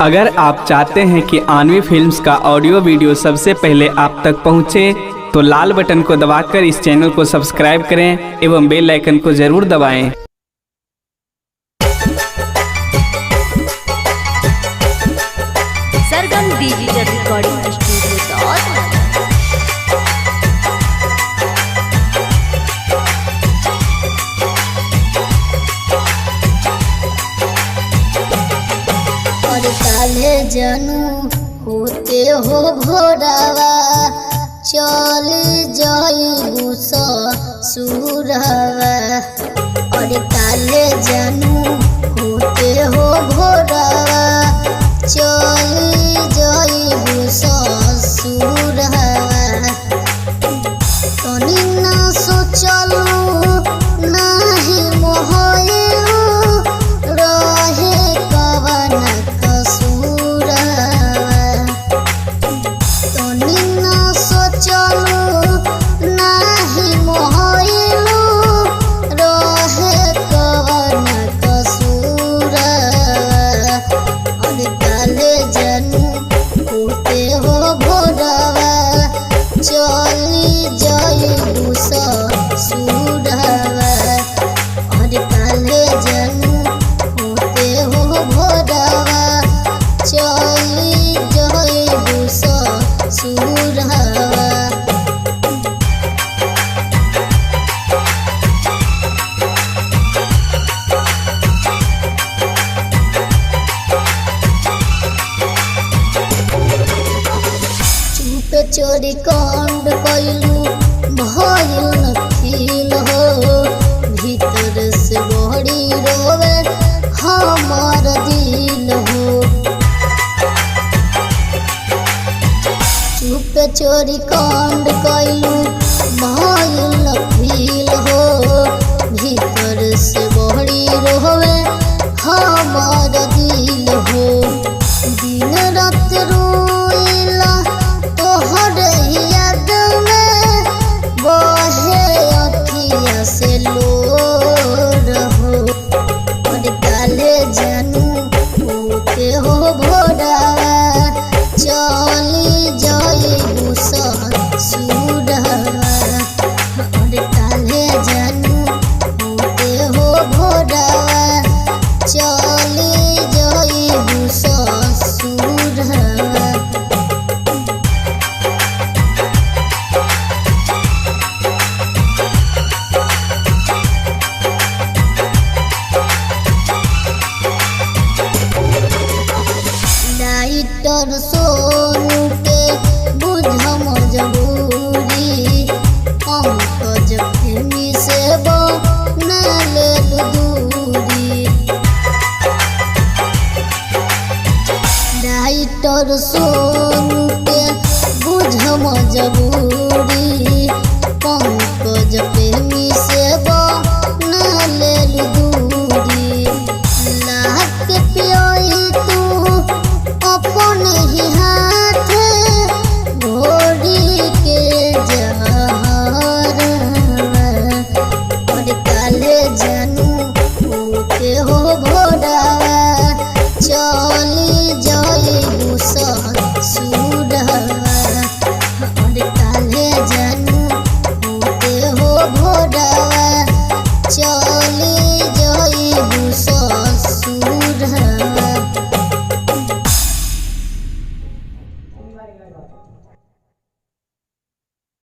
अगर आप चाहते हैं कि आनवी फिल्म्स का ऑडियो वीडियो सबसे पहले आप तक पहुंचे, तो लाल बटन को दबाकर इस चैनल को सब्सक्राइब करें एवं बेल आइकन को जरूर दबाएं। सरगम डिजिटल रिकॉर्डिंग स्टूडियो काले जनू होते हो भोरावा चल जाइबू ससुरवा। और काले जनू होते हो भोरावा चल जाइबू ससुरवा। तनी ना सोचलू नाही मोहलू रहे कवन चोरी कांड कैलू भइल न फील हो। भीतर से बड़ी रोवे हमार दिल हो। चुप चोरी कांड कैलू भइल न फील हो। भीतर से बड़ी रोवे हमार दिल हो। दिन रात रोइला तोहर याद में बहे अखिया से लोर हो। और काले जनू होते हो भोरावा चली जाइबू ससुरवा। और काले जनू होते हो भोरावा चली जाइबू ससुरवा। डाइटर सोनू के बुझ मजबूरी पंकज प्रेमी से बनल दूरी। डाइटर सोनू के बुझ मजबूरी पंकज प्रेमी से बनल दूरी। लाख के पियोई तू अपने ही हाथ घोड़ी के जहर। और काले जनू होते हो भोरावा चली जाइबू ससुरवा। और काले जनू होते हो भोरावा चली जाइबू ससुरवा।